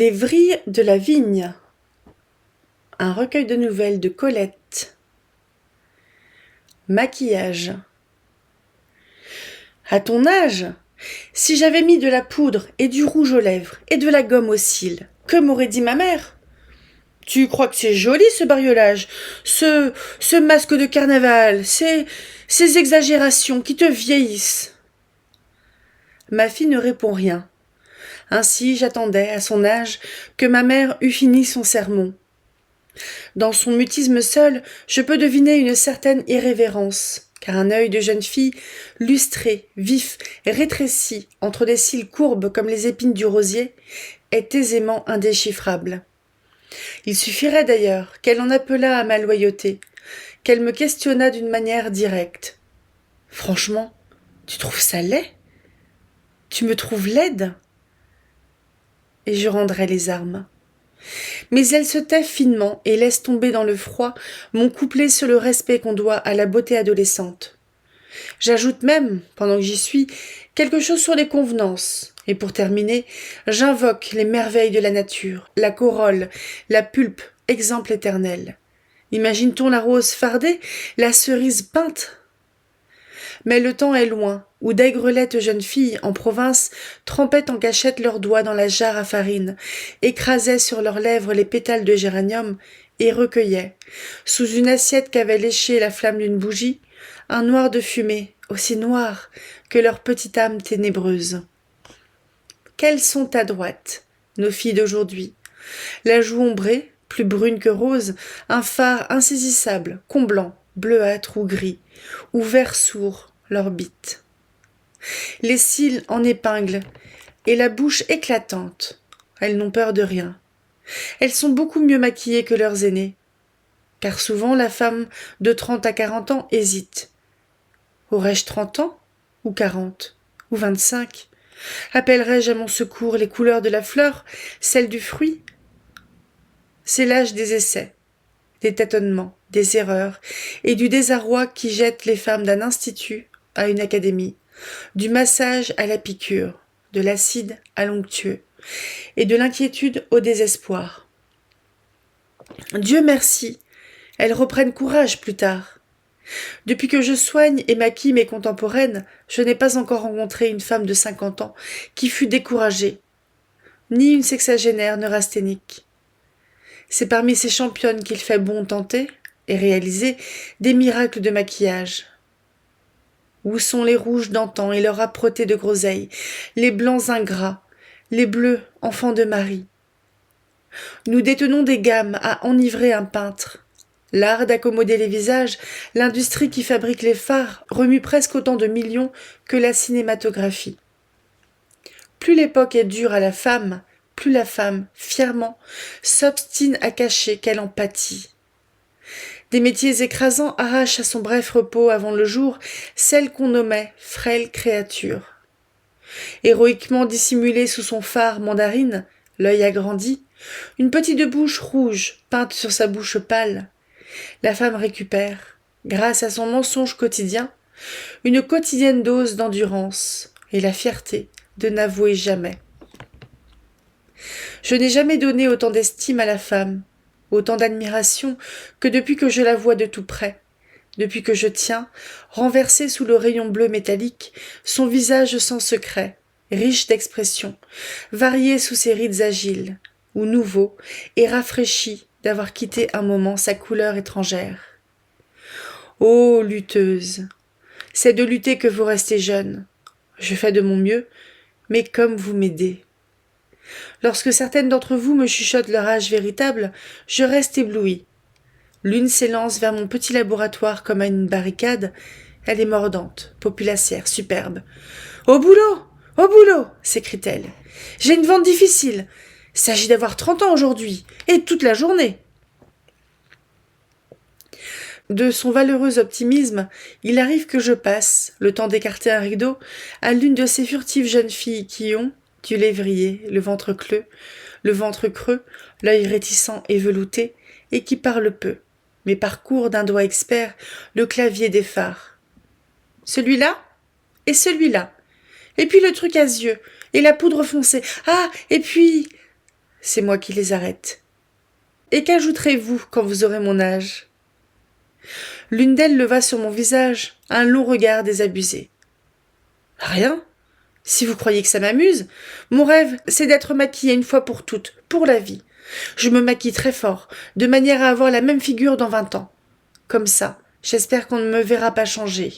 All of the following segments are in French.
Les vrilles de la vigne. Un recueil de nouvelles de Colette. Maquillage. À ton âge, si j'avais mis de la poudre et du rouge aux lèvres et de la gomme aux cils, que m'aurait dit ma mère? Tu crois que c'est joli ce bariolage, ce masque de carnaval, ces exagérations qui te vieillissent? Ma fille ne répond rien. Ainsi j'attendais, à son âge, que ma mère eût fini son sermon. Dans son mutisme seul, je peux deviner une certaine irrévérence, car un œil de jeune fille, lustré, vif, rétréci, entre des cils courbes comme les épines du rosier, est aisément indéchiffrable. Il suffirait d'ailleurs qu'elle en appelât à ma loyauté, qu'elle me questionnât d'une manière directe. « Franchement, tu trouves ça laid ? Tu me trouves laide ?» Et je rendrais les armes. Mais elle se tait finement et laisse tomber dans le froid mon couplet sur le respect qu'on doit à la beauté adolescente. J'ajoute même, pendant que j'y suis, quelque chose sur les convenances, et pour terminer, j'invoque les merveilles de la nature, la corolle, la pulpe, exemple éternel. Imagine-t-on la rose fardée, la cerise peinte ? Mais le temps est loin, où d'aigrelettes jeunes filles, en province, trempaient en cachette leurs doigts dans la jarre à farine, écrasaient sur leurs lèvres les pétales de géranium et recueillaient, sous une assiette qu'avait léchée la flamme d'une bougie, un noir de fumée, aussi noir que leur petite âme ténébreuse. Quelles sont à droite, nos filles d'aujourd'hui? La joue ombrée, plus brune que rose, un phare insaisissable, comblant, bleuâtre ou gris, ou vert sourd, l'orbite. Les cils en épingle et la bouche éclatante. Elles n'ont peur de rien. Elles sont beaucoup mieux maquillées que leurs aînées. Car souvent la femme de 30 à 40 ans hésite. Aurais-je 30 ans? Ou 40? Ou 25? Appellerais-je à mon secours les couleurs de la fleur, celles du fruit? C'est l'âge des essais, des tâtonnements, des erreurs et du désarroi qui jette les femmes d'un institut à une académie, du massage à la piqûre, de l'acide à l'onctueux, et de l'inquiétude au désespoir. Dieu merci, elles reprennent courage plus tard. Depuis que je soigne et maquille mes contemporaines, je n'ai pas encore rencontré une femme de 50 ans qui fût découragée, ni une sexagénaire neurasthénique. C'est parmi ces championnes qu'il fait bon tenter et réaliser des miracles de maquillage. Où sont les rouges d'antan et leur âpreté de groseille, les blancs ingrats, les bleus enfants de Marie? Nous détenons des gammes à enivrer un peintre. L'art d'accommoder les visages, l'industrie qui fabrique les fards remue presque autant de millions que la cinématographie. Plus l'époque est dure à la femme, plus la femme, fièrement, s'obstine à cacher qu'elle en pâtit. Des métiers écrasants arrachent à son bref repos avant le jour celle qu'on nommait frêle créature. Héroïquement dissimulée sous son phare mandarine, l'œil agrandi, une petite bouche rouge peinte sur sa bouche pâle, la femme récupère, grâce à son mensonge quotidien, une quotidienne dose d'endurance et la fierté de n'avouer jamais. Je n'ai jamais donné autant d'estime à la femme, autant d'admiration que depuis que je la vois de tout près, depuis que je tiens, renversé sous le rayon bleu métallique, son visage sans secret, riche d'expression, varié sous ses rides agiles, ou nouveau et rafraîchi d'avoir quitté un moment sa couleur étrangère. Ô lutteuse, c'est de lutter que vous restez jeune. Je fais de mon mieux, mais comme vous m'aidez. Lorsque certaines d'entre vous me chuchotent leur âge véritable, je reste éblouie. L'une s'élance vers mon petit laboratoire comme à une barricade. Elle est mordante, populacière, superbe. « Au boulot! Au boulot !» s'écrie-t-elle. « J'ai une vente difficile. S'agit d'avoir 30 ans aujourd'hui, et toute la journée. » De son valeureux optimisme, il arrive que je passe, le temps d'écarter un rideau, à l'une de ces furtives jeunes filles qui ont, du lévrier, le ventre creux, l'œil réticent et velouté, et qui parlent peu, mais parcourent d'un doigt expert le clavier des fards. Celui-là et celui-là. Et puis le truc à yeux, et la poudre foncée. Ah, et puis... c'est moi qui les arrête. Et qu'ajouterez-vous quand vous aurez mon âge? L'une d'elles leva sur mon visage un long regard désabusé. Rien. Si vous croyez que ça m'amuse, mon rêve, c'est d'être maquillée une fois pour toutes, pour la vie. Je me maquille très fort, de manière à avoir la même figure dans 20 ans. Comme ça, j'espère qu'on ne me verra pas changer.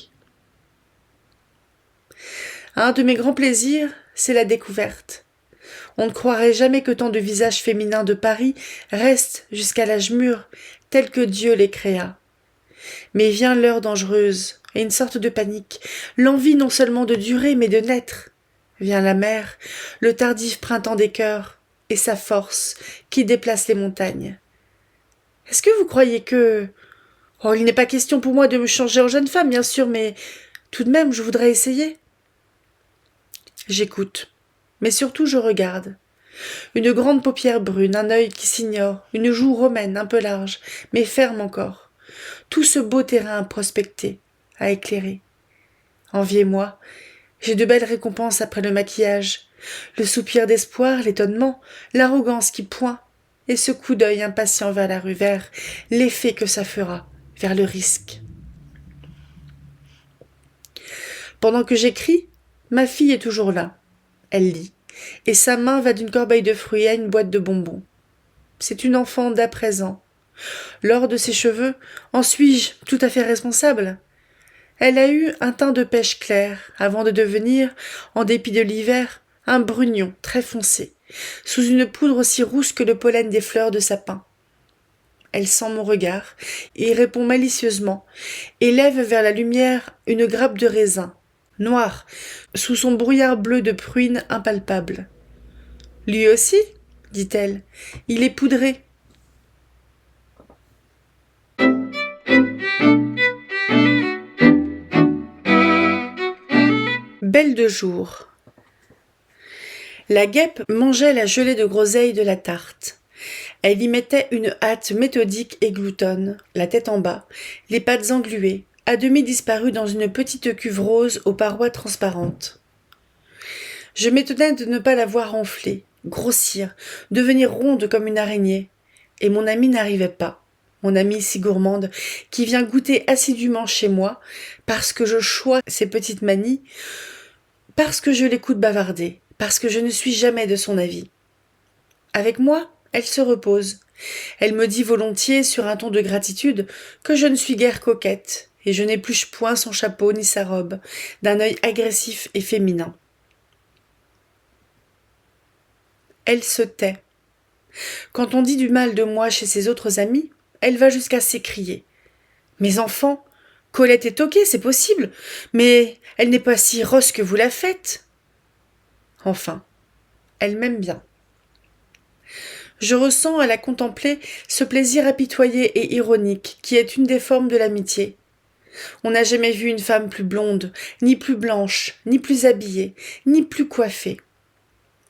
Un de mes grands plaisirs, c'est la découverte. On ne croirait jamais que tant de visages féminins de Paris restent jusqu'à l'âge mûr, tels que Dieu les créa. Mais vient l'heure dangereuse, et une sorte de panique, l'envie non seulement de durer, mais de naître. Vient la mer, le tardif printemps des cœurs, et sa force qui déplace les montagnes. Est-ce que vous croyez que... Oh, il n'est pas question pour moi de me changer en jeune femme, bien sûr, mais tout de même, je voudrais essayer. J'écoute, mais surtout je regarde. Une grande paupière brune, un œil qui s'ignore, une joue romaine un peu large, mais ferme encore. Tout ce beau terrain à prospecter, à éclairer. Enviez-moi, j'ai de belles récompenses après le maquillage. Le soupir d'espoir, l'étonnement, l'arrogance qui pointe, et ce coup d'œil impatient vers la rue, vers l'effet que ça fera, vers le risque. Pendant que j'écris, ma fille est toujours là. Elle lit, et sa main va d'une corbeille de fruits à une boîte de bonbons. C'est une enfant d'à présent. Lors de ses cheveux, en suis-je tout à fait responsable? Elle a eu un teint de pêche clair, avant de devenir, en dépit de l'hiver, un brugnon très foncé, sous une poudre aussi rousse que le pollen des fleurs de sapin. Elle sent mon regard, y répond malicieusement, et lève vers la lumière une grappe de raisin, noire, sous son brouillard bleu de pruine impalpable. « Lui aussi ?» dit-elle. « Il est poudré. » Belle de jour. La guêpe mangeait la gelée de groseille de la tarte. Elle y mettait une hâte méthodique et gloutonne, la tête en bas, les pattes engluées, à demi disparues dans une petite cuve rose aux parois transparentes. Je m'étonnais de ne pas la voir enfler, grossir, devenir ronde comme une araignée. Et mon amie n'arrivait pas. Mon amie si gourmande, qui vient goûter assidûment chez moi, parce que je chois ses petites manies, parce que je l'écoute bavarder, parce que je ne suis jamais de son avis. Avec moi, elle se repose. Elle me dit volontiers, sur un ton de gratitude, que je ne suis guère coquette, et je n'épluche point son chapeau ni sa robe, d'un œil agressif et féminin. Elle se tait. Quand on dit du mal de moi chez ses autres amis, elle va jusqu'à s'écrier. « Mes enfants, Colette est toquée, c'est possible, mais elle n'est pas si rosse que vous la faites. » Enfin, elle m'aime bien. Je ressens à la contempler ce plaisir apitoyé et ironique qui est une des formes de l'amitié. On n'a jamais vu une femme plus blonde, ni plus blanche, ni plus habillée, ni plus coiffée.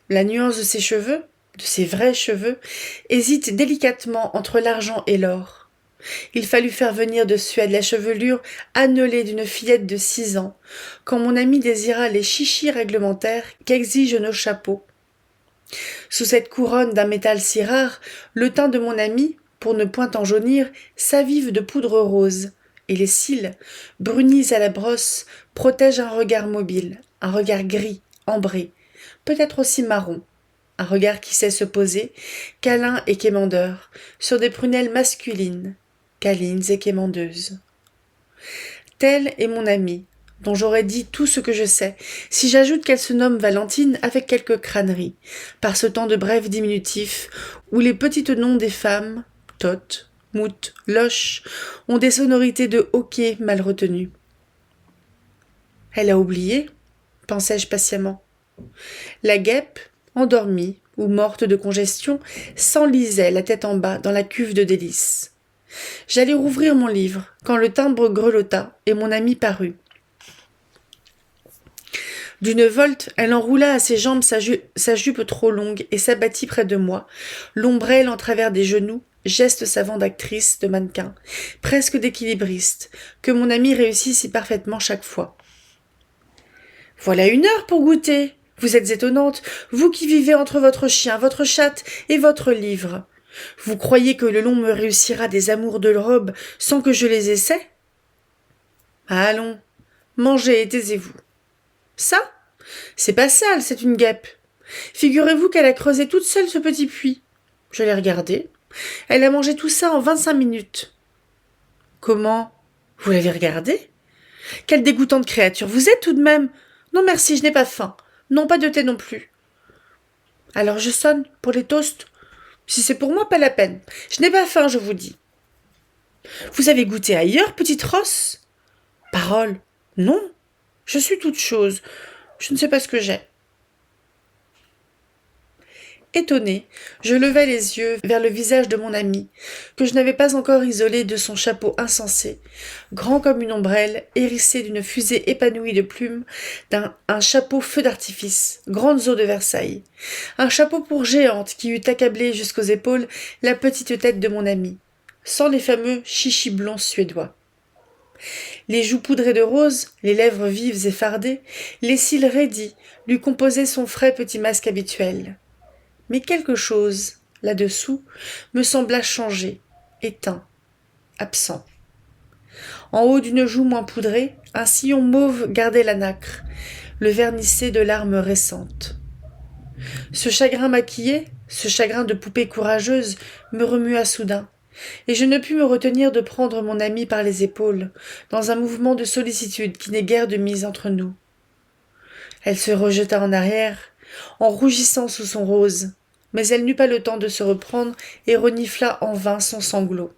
La nuance de ses cheveux, de ses vrais cheveux, hésite délicatement entre l'argent et l'or. Il fallut faire venir de Suède la chevelure annelée d'une fillette de 6 ans, quand mon ami désira les chichis réglementaires qu'exigent nos chapeaux. Sous cette couronne d'un métal si rare, le teint de mon ami, pour ne point en jaunir, s'avive de poudre rose, et les cils, brunis à la brosse, protègent un regard mobile, un regard gris, ambré, peut-être aussi marron, un regard qui sait se poser, câlin et quémandeur, sur des prunelles masculines, câlines et quémandeuses. Telle est mon amie, dont j'aurais dit tout ce que je sais, si j'ajoute qu'elle se nomme Valentine avec quelques crâneries, par ce temps de brefs diminutifs où les petites noms des femmes, Tot, Mout, Loche, ont des sonorités de hoquet mal retenues. Elle a oublié, pensais-je patiemment. La guêpe, endormie ou morte de congestion, s'enlisait la tête en bas dans la cuve de délices. J'allais rouvrir mon livre, quand le timbre grelotta et mon amie parut. D'une volte, elle enroula à ses jambes sa jupe trop longue et s'abattit près de moi, l'ombrelle en travers des genoux, geste savant d'actrice, de mannequin, presque d'équilibriste, que mon amie réussit si parfaitement chaque fois. « Voilà 1 heure pour goûter. Vous êtes étonnante, vous qui vivez entre votre chien, votre chatte et votre livre. Vous croyez que le long me réussira des amours de robe sans que je les essaie? Allons, mangez et taisez-vous. Ça? C'est pas sale, c'est une guêpe. Figurez-vous qu'elle a creusé toute seule ce petit puits. Je l'ai regardée. Elle a mangé tout ça en 25 minutes. Comment? Vous l'avez regardée? Quelle dégoûtante créature vous êtes tout de même. Non merci, je n'ai pas faim. Non, pas de thé non plus. Alors je sonne pour les toasts. Si c'est pour moi, pas la peine. Je n'ai pas faim, je vous dis. Vous avez goûté ailleurs, petite rosse? Parole. Non. Je suis toute chose. Je ne sais pas ce que j'ai. Étonnée, je levai les yeux vers le visage de mon ami, que je n'avais pas encore isolé de son chapeau insensé, grand comme une ombrelle, hérissé d'une fusée épanouie de plumes, un chapeau feu d'artifice, grandes eaux de Versailles, un chapeau pour géante qui eût accablé jusqu'aux épaules la petite tête de mon ami, sans les fameux chichis blonds suédois. Les joues poudrées de rose, les lèvres vives et fardées, les cils raidis, lui composaient son frais petit masque habituel. Mais quelque chose, là-dessous, me sembla changé, éteint, absent. En haut d'une joue moins poudrée, un sillon mauve gardait la nacre, le vernissait de larmes récentes. Ce chagrin maquillé, ce chagrin de poupée courageuse, me remua soudain, et je ne pus me retenir de prendre mon amie par les épaules, dans un mouvement de sollicitude qui n'est guère de mise entre nous. Elle se rejeta en arrière, en rougissant sous son rose, mais elle n'eut pas le temps de se reprendre et renifla en vain son sanglot.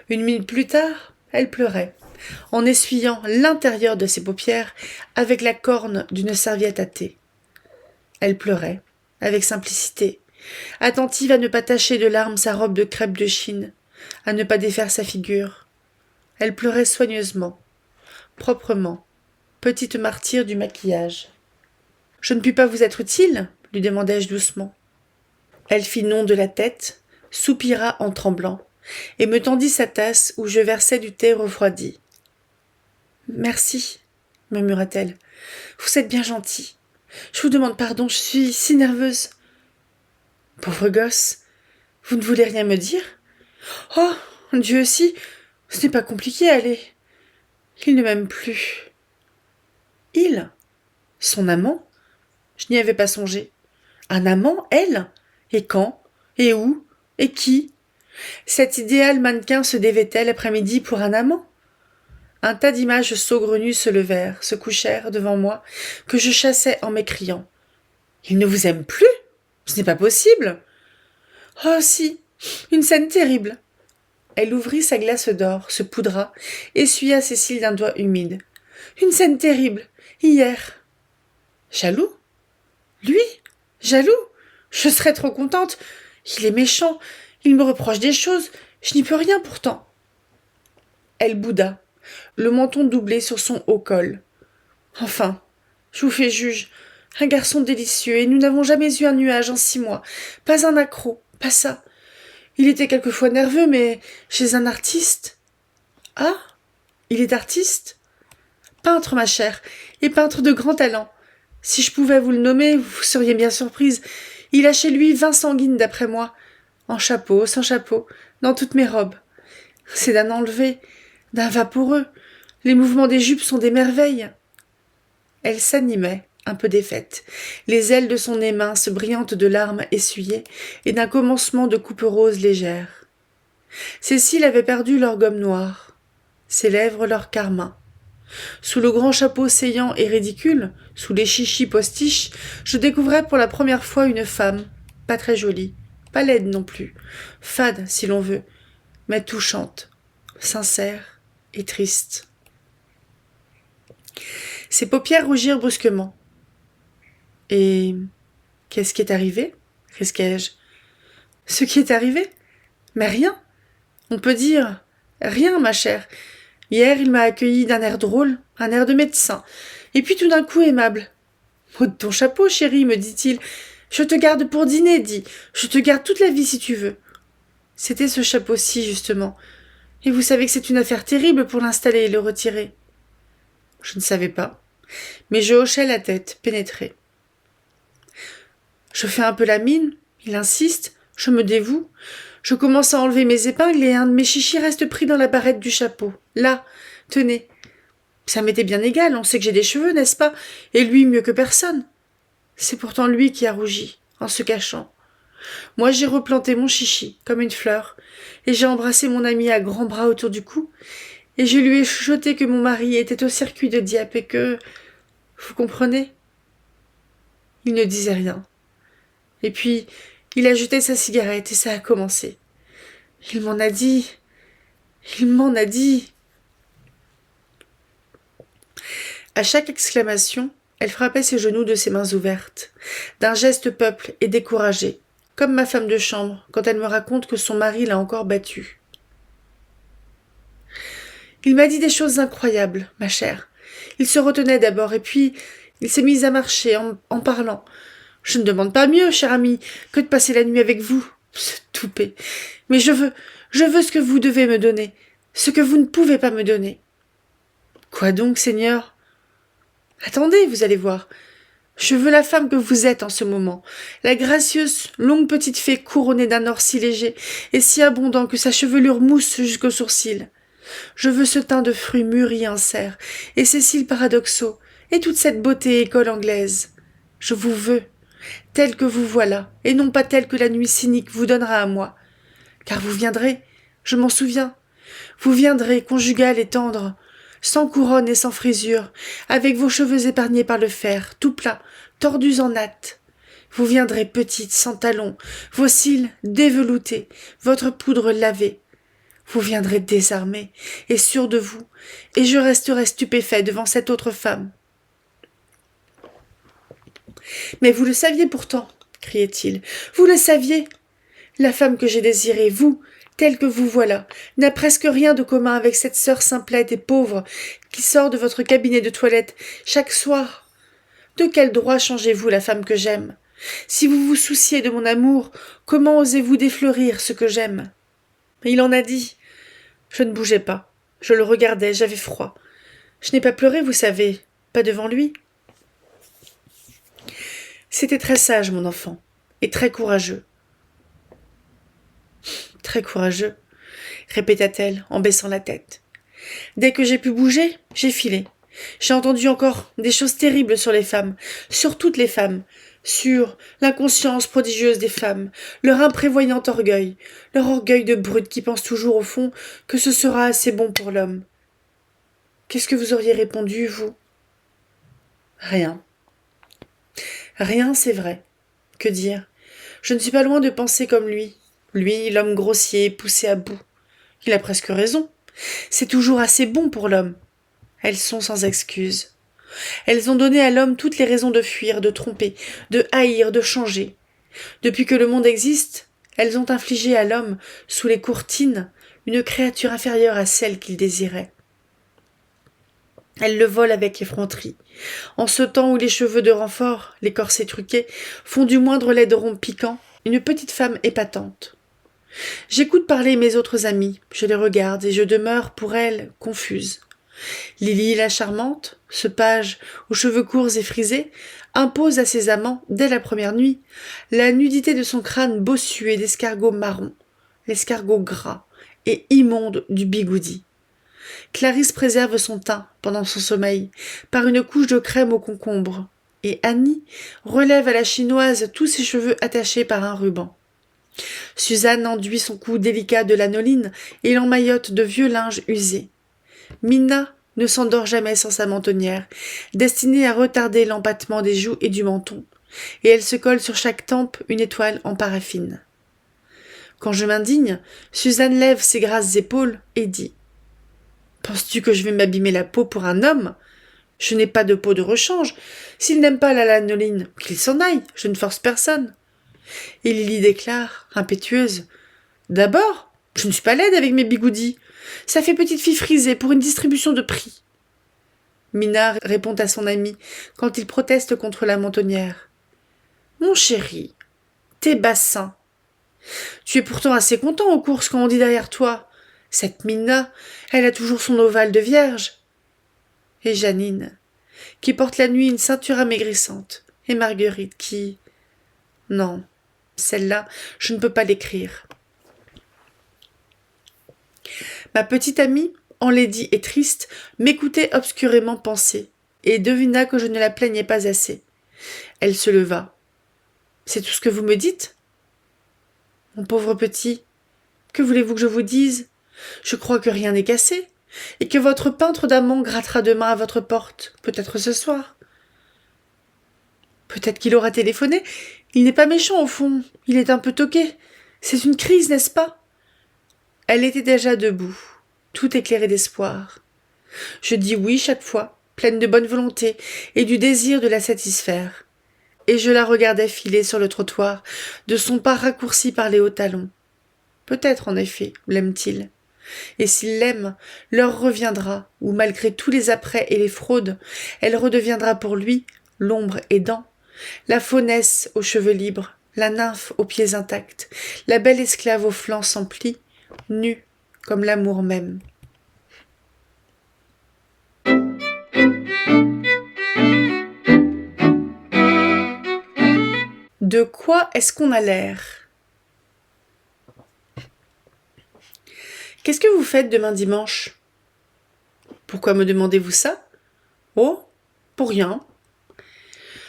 Une minute plus tard, elle pleurait, en essuyant l'intérieur de ses paupières avec la corne d'une serviette à thé. Elle pleurait, avec simplicité, attentive à ne pas tacher de larmes sa robe de crêpe de Chine, à ne pas défaire sa figure. Elle pleurait soigneusement, proprement, petite martyre du maquillage. « Je ne puis pas vous être utile ?» lui demandai-je doucement. Elle fit non de la tête, soupira en tremblant, et me tendit sa tasse où je versais du thé refroidi. « Merci, murmura-t-elle. Vous êtes bien gentil. Je vous demande pardon, je suis si nerveuse. » Pauvre gosse, vous ne voulez rien me dire? Oh, Dieu si, ce n'est pas compliqué, allez. Il ne m'aime plus. Il? Son amant? Je n'y avais pas songé. Un amant, elle? Et quand? Et où? Et qui? Cet idéal mannequin se dévêtait l'après-midi pour un amant? Un tas d'images saugrenues se levèrent, se couchèrent devant moi, que je chassais en m'écriant. Il ne vous aime plus? Ce n'est pas possible. Oh si, une scène terrible. Elle ouvrit sa glace d'or, se poudra, essuya ses cils d'un doigt humide. Une scène terrible, hier. Jaloux? Lui? Jaloux? Je serais trop contente. Il est méchant, il me reproche des choses, je n'y peux rien pourtant. Elle bouda, le menton doublé sur son haut col. Enfin, je vous fais juge, un garçon délicieux, et nous n'avons jamais eu un nuage en 6 mois, pas un accroc, pas ça. Il était quelquefois nerveux, mais chez un artiste. Ah, il est artiste? Peintre, ma chère, et peintre de grand talent. Si je pouvais vous le nommer, vous seriez bien surprise. Il a chez lui 20 sanguines d'après moi, en chapeau, sans chapeau, dans toutes mes robes. C'est d'un enlevé, d'un vaporeux. Les mouvements des jupes sont des merveilles. Elle s'animait, un peu défaite, les ailes de son nez mince brillantes de larmes essuyées et d'un commencement de coupe rose légère. Ses cils avaient perdu leur gomme noire, ses lèvres leur carmin. Sous le grand chapeau saillant et ridicule, sous les chichis postiches, je découvrais pour la première fois une femme, pas très jolie, pas laide non plus, fade si l'on veut, mais touchante, sincère et triste. Ses paupières rougirent brusquement. « Et qu'est-ce qui est arrivé ?» risquai-je. « Ce qui est arrivé? Mais rien. On peut dire rien, ma chère. Hier, il m'a accueilli d'un air drôle, un air de médecin, et puis tout d'un coup aimable. « Ôte ton chapeau, chérie, me dit-il. Je te garde pour dîner, dis. Je te garde toute la vie si tu veux. » C'était ce chapeau-ci, justement. Et vous savez que c'est une affaire terrible pour l'installer et le retirer. Je ne savais pas. Mais je hochais la tête, pénétrée. Je fais un peu la mine, il insiste, je me dévoue. Je commence à enlever mes épingles et un de mes chichis reste pris dans la barrette du chapeau. Là, tenez. Ça m'était bien égal, on sait que j'ai des cheveux, n'est-ce pas? Et lui mieux que personne. C'est pourtant lui qui a rougi, en se cachant. Moi j'ai replanté mon chichi, comme une fleur, et j'ai embrassé mon ami à grands bras autour du cou, et je lui ai chuchoté que mon mari était au circuit de Dieppe et que... Vous comprenez? Il ne disait rien. Et puis, il a jeté sa cigarette et ça a commencé. Il m'en a dit... Il m'en a dit... À chaque exclamation, elle frappait ses genoux de ses mains ouvertes, d'un geste peuple et découragé, comme ma femme de chambre quand elle me raconte que son mari l'a encore battue. Il m'a dit des choses incroyables, ma chère. Il se retenait d'abord et puis il s'est mis à marcher en parlant. Je ne demande pas mieux, cher ami, que de passer la nuit avec vous, ce toupet. Mais je veux ce que vous devez me donner, ce que vous ne pouvez pas me donner. Quoi donc, Seigneur? Attendez, vous allez voir. Je veux la femme que vous êtes en ce moment, la gracieuse, longue petite fée couronnée d'un or si léger et si abondant que sa chevelure mousse jusqu'aux sourcils. Je veux ce teint de fruits mûris en serre, et ces cils paradoxaux, et toute cette beauté école anglaise. Je vous veux, tel que vous voilà, et non pas tel que la nuit cynique vous donnera à moi. Car vous viendrez, je m'en souviens, vous viendrez, conjugale et tendre, sans couronne et sans frisure, avec vos cheveux épargnés par le fer, tout plats, tordus en natte. Vous viendrez petite, sans talons, vos cils déveloutés, votre poudre lavée. Vous viendrez désarmé et sûr de vous, et je resterai stupéfait devant cette autre femme. Mais vous le saviez pourtant, criait-il, vous le saviez. La femme que j'ai désirée, vous, telle que vous voilà, n'a presque rien de commun avec cette sœur simplette et pauvre qui sort de votre cabinet de toilette chaque soir. De quel droit changez-vous la femme que j'aime? Si vous vous souciez de mon amour, comment osez-vous défleurir ce que j'aime? Il en a dit. Je ne bougeais pas. Je le regardais, j'avais froid. Je n'ai pas pleuré, vous savez, pas devant lui. C'était très sage, mon enfant, et très courageux. Très courageux, répéta-t-elle en baissant la tête. Dès que j'ai pu bouger, j'ai filé. J'ai entendu encore des choses terribles sur les femmes, sur toutes les femmes, sur l'inconscience prodigieuse des femmes, leur imprévoyant orgueil, leur orgueil de brute qui pense toujours au fond que ce sera assez bon pour l'homme. Qu'est-ce que vous auriez répondu, vous? Rien. Rien, c'est vrai. Que dire? Je ne suis pas loin de penser comme lui. Lui, l'homme grossier, poussé à bout. Il a presque raison. C'est toujours assez bon pour l'homme. Elles sont sans excuse. Elles ont donné à l'homme toutes les raisons de fuir, de tromper, de haïr, de changer. Depuis que le monde existe, elles ont infligé à l'homme, sous les courtines, une créature inférieure à celle qu'il désirait. Elles le volent avec effronterie. En ce temps où les cheveux de renfort, les corsets truqués, font du moindre laideron piquant, une petite femme épatante. J'écoute parler mes autres amies, je les regarde et je demeure, pour elles, confuse. Lily la charmante, ce page aux cheveux courts et frisés, impose à ses amants, dès la première nuit, la nudité de son crâne bossué d'escargot marron, l'escargot gras et immonde du bigoudi. Clarisse préserve son teint, pendant son sommeil, par une couche de crème au concombre, et Annie relève à la chinoise tous ses cheveux attachés par un ruban. Suzanne enduit son cou délicat de lanoline et l'emmaillote de vieux linges usés. Minna ne s'endort jamais sans sa mentonnière, destinée à retarder l'empâtement des joues et du menton, et elle se colle sur chaque tempe une étoile en paraffine. Quand je m'indigne, Suzanne lève ses grasses épaules et dit « Penses-tu que je vais m'abîmer la peau pour un homme ? Je n'ai pas de peau de rechange. S'il n'aime pas la lanoline, qu'il s'en aille, je ne force personne. » Et Lily déclare, impétueuse, « D'abord, je ne suis pas laide avec mes bigoudis. Ça fait petite fille frisée pour une distribution de prix. » Minna répond à son ami quand il proteste contre la mentonnière. « Mon chéri, tes bassins. Tu es pourtant assez content aux courses quand on dit derrière toi. Cette Minna, elle a toujours son ovale de vierge. » Et Janine, qui porte la nuit une ceinture amaigrissante, et Marguerite qui... Non, celle-là, je ne peux pas l'écrire. Ma petite amie, enlaidie et triste, m'écoutait obscurément penser, et devina que je ne la plaignais pas assez. Elle se leva. « C'est tout ce que vous me dites ?»« Mon pauvre petit, que voulez-vous que je vous dise ? Je crois que rien n'est cassé, et que votre peintre d'amant grattera demain à votre porte, peut-être ce soir. Peut-être qu'il aura téléphoné. Il n'est pas méchant au fond, il est un peu toqué. C'est une crise, n'est-ce pas ? » Elle était déjà debout, tout éclairée d'espoir. Je dis oui chaque fois, pleine de bonne volonté et du désir de la satisfaire. Et je la regardais filer sur le trottoir, de son pas raccourci par les hauts talons. Peut-être, en effet, l'aime-t-il. Et s'il l'aime, l'heure reviendra, où malgré tous les apprêts et les fraudes, elle redeviendra pour lui l'ombre aidant, la faunesse aux cheveux libres, la nymphe aux pieds intacts, la belle esclave aux flancs sans plis, nue comme l'amour même. De quoi est-ce qu'on a l'air ? Qu'est-ce que vous faites demain dimanche ? Pourquoi me demandez-vous ça ? Oh, pour rien.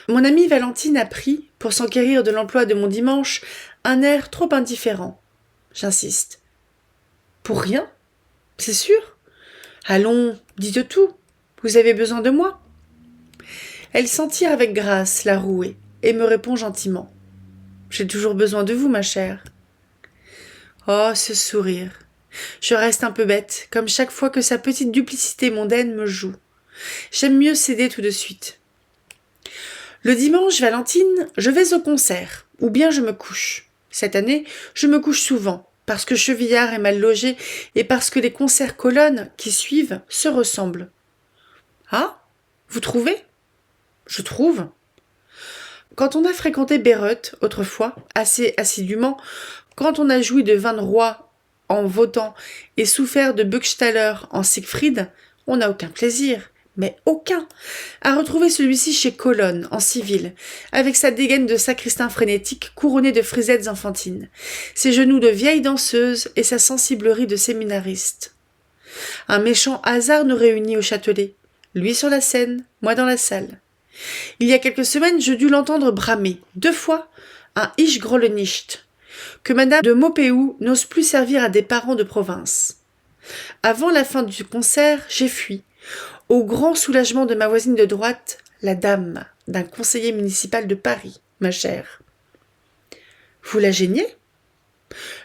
Mon amie Valentine a pris, pour s'enquérir de l'emploi de mon dimanche, un air trop indifférent. J'insiste. Pour rien ? C'est sûr ? Allons, dites tout. Vous avez besoin de moi ? Elle s'en tire avec grâce, la rouée, et me répond gentiment. J'ai toujours besoin de vous, ma chère. Oh, ce sourire. Je reste un peu bête, comme chaque fois que sa petite duplicité mondaine me joue. J'aime mieux céder tout de suite. Le dimanche, Valentine, je vais au concert, ou bien je me couche. Cette année, je me couche souvent, parce que Chevillard est mal logé et parce que les concerts colonnes qui suivent se ressemblent. Ah, vous trouvez ? Je trouve. Quand on a fréquenté Bayreuth, autrefois, assez assidûment, quand on a joui de vin de roi en Wotan et souffert de Burgstaller en Siegfried, on n'a aucun plaisir, mais aucun, à retrouver celui-ci chez Colonne, en civil, avec sa dégaine de sacristain frénétique couronnée de frisettes enfantines, ses genoux de vieille danseuse et sa sensiblerie de séminariste. Un méchant hasard nous réunit au Châtelet, lui sur la scène, moi dans la salle. Il y a quelques semaines, je dus l'entendre bramer, 2 fois, un Ich grolle nicht, que madame de Maupeou n'ose plus servir à des parents de province. Avant la fin du concert, j'ai fui, au grand soulagement de ma voisine de droite, la dame d'un conseiller municipal de Paris, ma chère. Vous la gêniez ?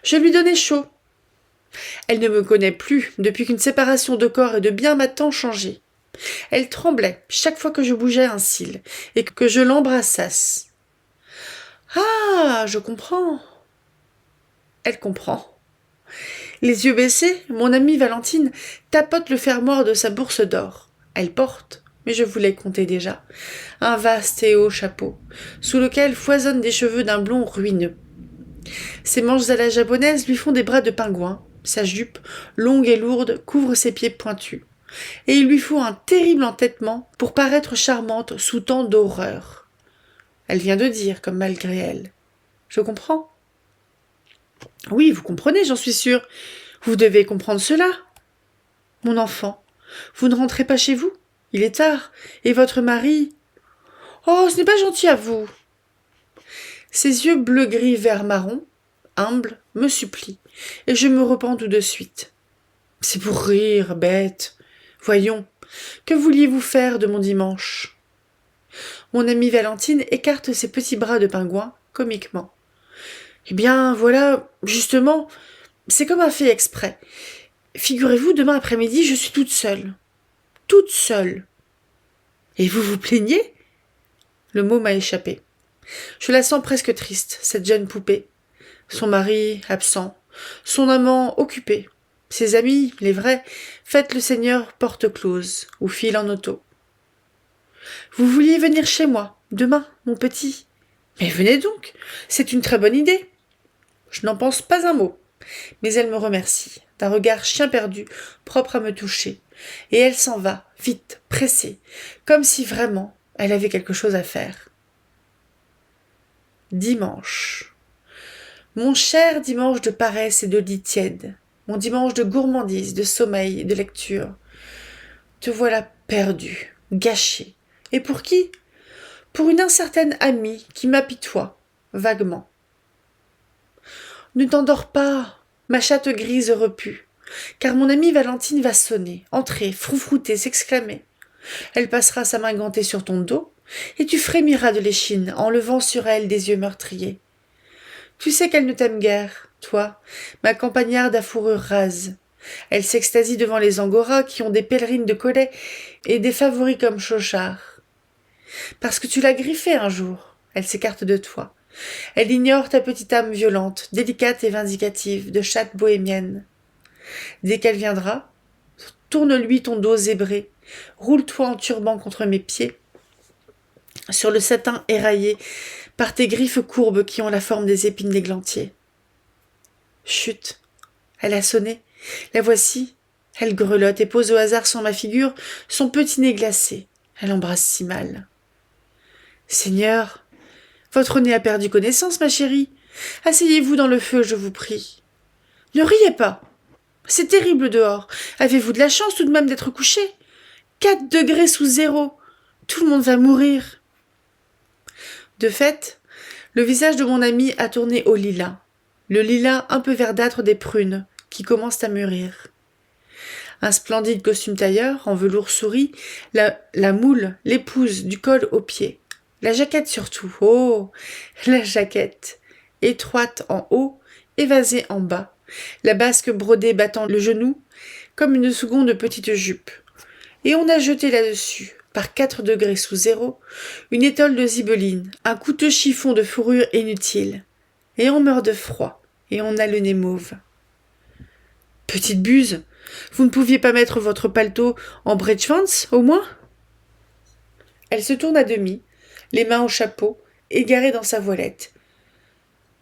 Je lui donnais chaud. Elle ne me connaît plus depuis qu'une séparation de corps et de biens m'a tant changé. Elle tremblait chaque fois que je bougeais un cil et que je l'embrassasse. Ah, je comprends. Elle comprend. Les yeux baissés, mon amie Valentine tapote le fermoir de sa bourse d'or. Elle porte, mais je vous l'ai compté déjà, un vaste et haut chapeau, sous lequel foisonnent des cheveux d'un blond ruineux. Ses manches à la japonaise lui font des bras de pingouin, sa jupe, longue et lourde, couvre ses pieds pointus. Et il lui faut un terrible entêtement pour paraître charmante sous tant d'horreur. Elle vient de dire, comme malgré elle. Je comprends. Oui, vous comprenez, j'en suis sûre. Vous devez comprendre cela. Mon enfant, vous ne rentrez pas chez vous ? Il est tard. Et votre mari ? Oh, ce n'est pas gentil à vous. Ses yeux bleu-gris vert marron, humbles, me supplient, et je me repens tout de suite. C'est pour rire, bête. Voyons, que vouliez-vous faire de mon dimanche ? Mon amie Valentine écarte ses petits bras de pingouin, comiquement. Eh bien, voilà, justement, c'est comme un fait exprès. Figurez-vous, demain après-midi, je suis toute seule. Toute seule. Et vous vous plaignez ? Le mot m'a échappé. Je la sens presque triste, cette jeune poupée. Son mari absent, son amant occupé. Ses amis, les vrais, fêtent le Seigneur porte close ou filent en auto. Vous vouliez venir chez moi, demain, mon petit ? Mais venez donc, c'est une très bonne idée. Je n'en pense pas un mot, mais elle me remercie, d'un regard chien perdu, propre à me toucher, et elle s'en va, vite, pressée, comme si vraiment elle avait quelque chose à faire. Dimanche. Mon cher dimanche de paresse et de lit tiède, mon dimanche de gourmandise, de sommeil, de lecture, te voilà perdu, gâché. Et pour qui? Pour une incertaine amie qui m'apitoie, vaguement. Ne t'endors pas, ma chatte grise repue, car mon amie Valentine va sonner, entrer, froufrouter, s'exclamer. Elle passera sa main gantée sur ton dos, et tu frémiras de l'échine en levant sur elle des yeux meurtriers. Tu sais qu'elle ne t'aime guère, toi, ma campagnarde à fourrure rase. Elle s'extasie devant les angoras qui ont des pèlerines de collet et des favoris comme Chauchard. Parce que tu l'as griffée un jour, elle s'écarte de toi. Elle ignore ta petite âme violente, délicate et vindicative, de chatte bohémienne. Dès qu'elle viendra, tourne-lui ton dos zébré, roule-toi en turban contre mes pieds, sur le satin éraillé par tes griffes courbes qui ont la forme des épines d'églantier. Chut, elle a sonné, la voici. Elle grelotte et pose au hasard sur ma figure son petit nez glacé. Elle embrasse si mal. Seigneur, votre nez a perdu connaissance, ma chérie. Asseyez-vous dans le feu, je vous prie. Ne riez pas. C'est terrible dehors. Avez-vous de la chance tout de même d'être couché? 4 degrés sous zéro. Tout le monde va mourir. De fait, le visage de mon ami a tourné au lilas. Le lilas un peu verdâtre des prunes, qui commencent à mûrir. Un splendide costume tailleur, en velours souris, la moule, l'épouse du col aux pieds. La jaquette surtout, oh, la jaquette, étroite en haut, évasée en bas, la basque brodée battant le genou, comme une seconde petite jupe. Et on a jeté là-dessus, par 4 degrés sous zéro, une étole de zibeline, un coûteux chiffon de fourrure inutile. Et on meurt de froid, et on a le nez mauve. Petite buse, vous ne pouviez pas mettre votre paletot en bretschwanz, au moins? Elle se tourne à demi, les mains au chapeau, égarée dans sa voilette.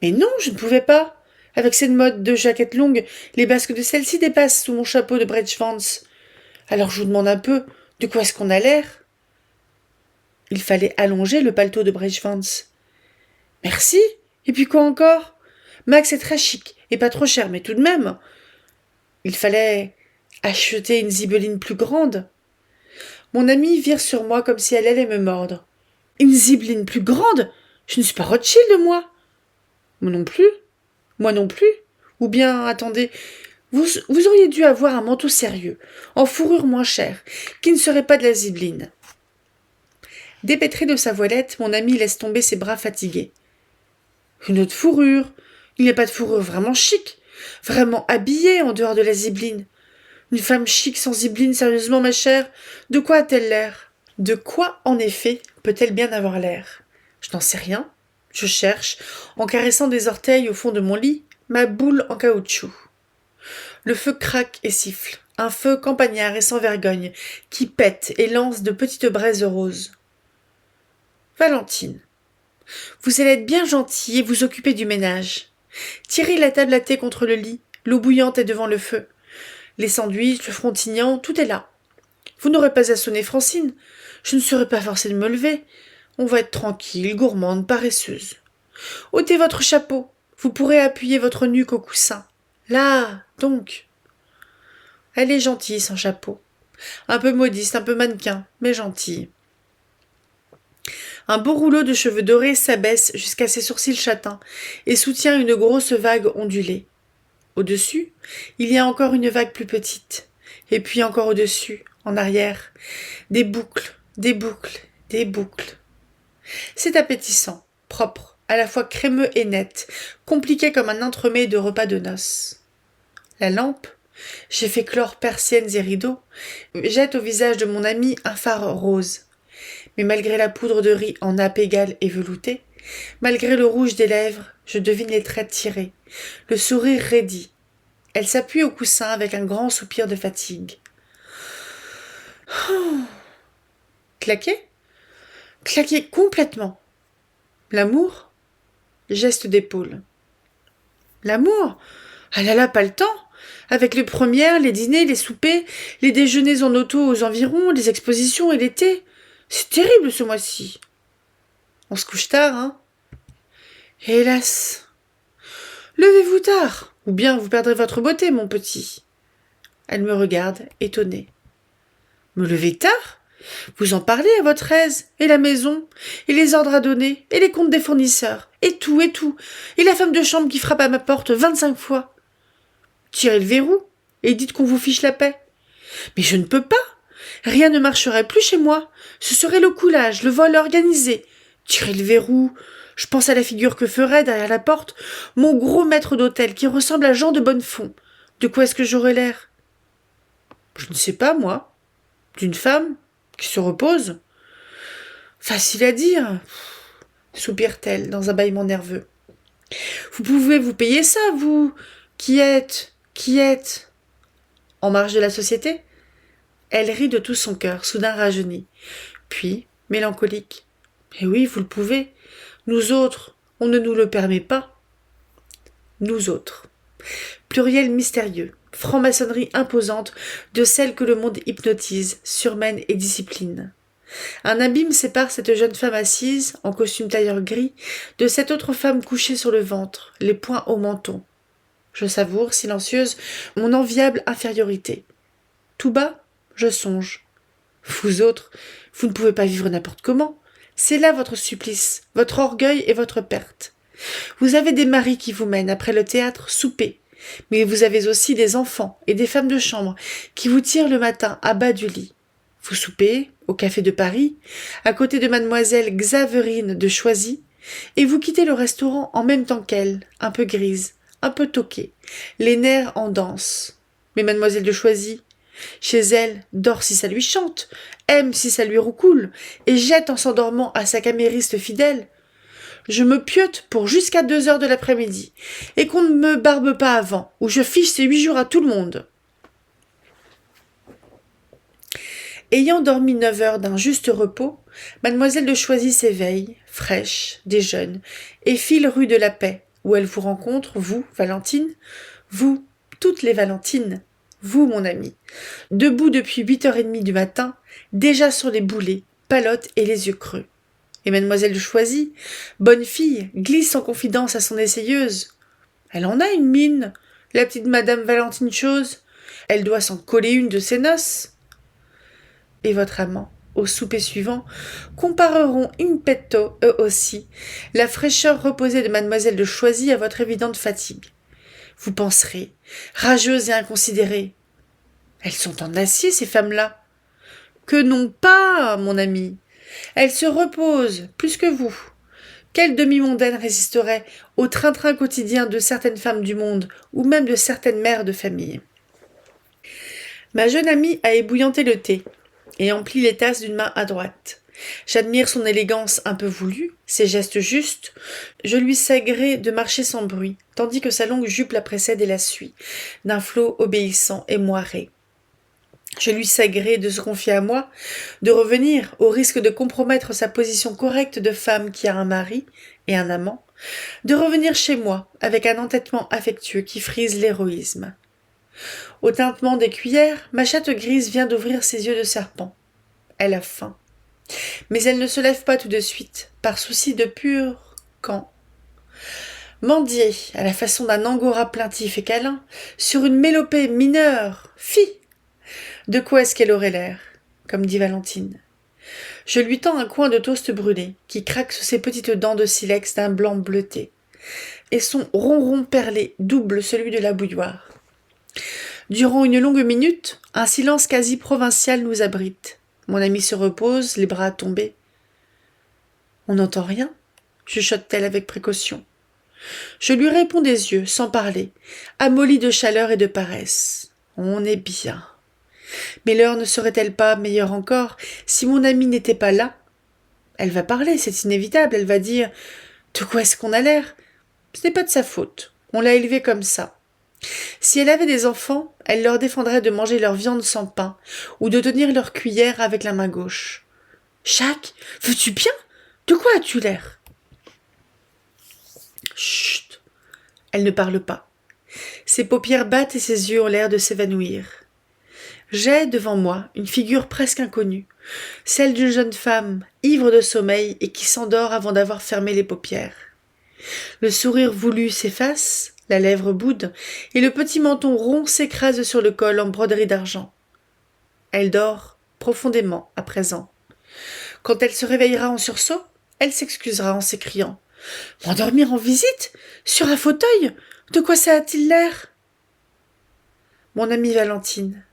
Mais non, je ne pouvais pas. Avec cette mode de jaquette longue, les basques de celle-ci dépassent sous mon chapeau de bretschwanz. Alors je vous demande un peu, de quoi est-ce qu'on a l'air? Il fallait allonger le paletot de bretschwanz. Merci. Et puis quoi encore? Max est très chic, et pas trop cher, mais tout de même. Il fallait acheter une zibeline plus grande. Mon amie vire sur moi comme si elle allait me mordre. Une zibeline plus grande? Je ne suis pas Rothschild, moi. Moi non plus. Moi non plus. Ou bien, attendez, vous auriez dû avoir un manteau sérieux, en fourrure moins chère, qui ne serait pas de la zibeline. Dépêtré de sa voilette, mon ami laisse tomber ses bras fatigués. Une autre fourrure. Il n'y a pas de fourrure vraiment chic, vraiment habillée en dehors de la zibeline. Une femme chic sans zibeline, sérieusement, ma chère, de quoi a-t-elle l'air? De quoi, en effet, peut-elle bien avoir l'air? Je n'en sais rien. Je cherche, en caressant des orteils au fond de mon lit, ma boule en caoutchouc. Le feu craque et siffle, un feu campagnard et sans vergogne, qui pète et lance de petites braises roses. Valentine, vous allez être bien gentille et vous occuper du ménage. Tirez la table à thé contre le lit, l'eau bouillante est devant le feu. Les sandwichs, le frontignan, tout est là. Vous n'aurez pas à sonner Francine. Je ne serai pas forcée de me lever. On va être tranquille, gourmande, paresseuse. Ôtez votre chapeau. Vous pourrez appuyer votre nuque au coussin. Là, donc. Elle est gentille sans chapeau. Un peu modiste, un peu mannequin, mais gentille. Un beau rouleau de cheveux dorés s'abaisse jusqu'à ses sourcils châtains et soutient une grosse vague ondulée. Au-dessus, il y a encore une vague plus petite. Et puis encore au-dessus, en arrière, des boucles, des boucles, des boucles. C'est appétissant, propre, à la fois crémeux et net, compliqué comme un entremets de repas de noces. La lampe, j'ai fait clore persiennes et rideaux, jette au visage de mon ami un fard rose. Mais malgré la poudre de riz en nappe égale et veloutée, malgré le rouge des lèvres, je devine les traits tirés, le sourire raidi. Elle s'appuie au coussin avec un grand soupir de fatigue. Oh. Claqué? Claqué complètement. L'amour? Geste d'épaule. L'amour? Ah là là, pas le temps. avec les premières, les dîners, les soupers, les déjeuners en auto aux environs, les expositions et l'été. C'est terrible ce mois-ci. On se couche tard, hein? Hélas. Levez-vous tard, ou bien vous perdrez votre beauté, mon petit. Elle me regarde, étonnée. Me lever tard? Vous en parlez à votre aise, et la maison, et les ordres à donner, et les comptes des fournisseurs, et tout, et la femme de chambre qui frappe à ma porte 25 fois. Tirez le verrou, et dites qu'on vous fiche la paix. Mais je ne peux pas. Rien ne marcherait plus chez moi. Ce serait le coulage, le vol organisé. Tirez le verrou. Je pense à la figure que ferait, derrière la porte, mon gros maître d'hôtel qui ressemble à Jean de Bonnefond. De quoi est-ce que j'aurais l'air? Je ne sais pas, moi. D'une femme qui se repose. Facile à dire, soupire-t-elle dans un bâillement nerveux. Vous pouvez vous payer ça, vous, qui êtes en marge de la société? Elle rit de tout son cœur, soudain rajeunie. Puis, mélancolique. Eh oui, vous le pouvez. Nous autres, on ne nous le permet pas. Nous autres. Pluriel mystérieux, franc-maçonnerie imposante de celle que le monde hypnotise, surmène et discipline. Un abîme sépare cette jeune femme assise, en costume tailleur gris, de cette autre femme couchée sur le ventre, les poings au menton. Je savoure, silencieuse, mon enviable infériorité. Tout bas, je songe. Vous autres, vous ne pouvez pas vivre n'importe comment. C'est là votre supplice, votre orgueil et votre perte. Vous avez des maris qui vous mènent après le théâtre souper, mais vous avez aussi des enfants et des femmes de chambre qui vous tirent le matin à bas du lit. Vous soupez au café de Paris, à côté de mademoiselle Xaverine de Choisy, et vous quittez le restaurant en même temps qu'elle, un peu grise, un peu toquée, les nerfs en danse. Mais mademoiselle de Choisy, chez elle, dort si ça lui chante, aime si ça lui roucoule, et jette en s'endormant à sa camériste fidèle. Je me piote pour jusqu'à 2 heures de l'après-midi, et qu'on ne me barbe pas avant, ou je fiche ces 8 jours à tout le monde. Ayant dormi 9 heures d'un juste repos, mademoiselle de Choisy s'éveille, fraîche, déjeune, et file rue de la Paix, où elle vous rencontre, vous, Valentine, vous, toutes les Valentines, vous, mon ami, debout depuis 8h30 du matin, déjà sur les boulets, palote et les yeux creux. Et mademoiselle de Choisy, bonne fille, glisse en confidence à son essayeuse. Elle en a une mine, la petite madame Valentine Chose. Elle doit s'en coller une de ses noces. Et votre amant, au souper suivant, compareront in petto, eux aussi, la fraîcheur reposée de mademoiselle de Choisy à votre évidente fatigue. Vous penserez, rageuse et inconsidérée. Elles sont en acier, ces femmes-là. Que non pas, mon ami. Elles se reposent, plus que vous. Quelle demi-mondaine résisterait au train-train quotidien de certaines femmes du monde, ou même de certaines mères de famille? Ma jeune amie a ébouillanté le thé, et emplit les tasses d'une main à droite. J'admire son élégance un peu voulue, ses gestes justes. Je lui sais gré de marcher sans bruit, tandis que sa longue jupe la précède et la suit, d'un flot obéissant et moiré. Je lui sais gré de se confier à moi, de revenir, au risque de compromettre sa position correcte de femme qui a un mari et un amant, de revenir chez moi avec un entêtement affectueux qui frise l'héroïsme. Au tintement des cuillères, ma chatte grise vient d'ouvrir ses yeux de serpent. Elle a faim. Mais elle ne se lève pas tout de suite, par souci de pur camp. Mendier, à la façon d'un angora plaintif et câlin, sur une mélopée mineure, fi! De quoi est-ce qu'elle aurait l'air, comme dit Valentine. Je lui tends un coin de toast brûlé, qui craque sous ses petites dents de silex d'un blanc bleuté, et son ronron perlé double celui de la bouilloire. Durant une longue minute, un silence quasi provincial nous abrite. Mon ami se repose, les bras tombés. « On n'entend rien ?» chuchote-t-elle avec précaution. Je lui réponds des yeux, sans parler, amolli de chaleur et de paresse. On est bien. Mais l'heure ne serait-elle pas meilleure encore si mon amie n'était pas là? Elle va parler, c'est inévitable, elle va dire « De quoi est-ce qu'on a l'air ?» Ce n'est pas de sa faute, on l'a élevée comme ça. Si elle avait des enfants, elle leur défendrait de manger leur viande sans pain, ou de tenir leur cuillère avec la main gauche. « Jacques, veux-tu bien? De quoi as-tu l'air ?» Chut. Elle ne parle pas. Ses paupières battent et ses yeux ont l'air de s'évanouir. J'ai devant moi une figure presque inconnue, celle d'une jeune femme, ivre de sommeil et qui s'endort avant d'avoir fermé les paupières. Le sourire voulu s'efface, la lèvre boude, et le petit menton rond s'écrase sur le col en broderie d'argent. Elle dort profondément à présent. Quand elle se réveillera en sursaut, elle s'excusera en s'écriant « M'endormir en visite? Sur un fauteuil? De quoi ça a-t-il l'air ?» Mon amie Valentine,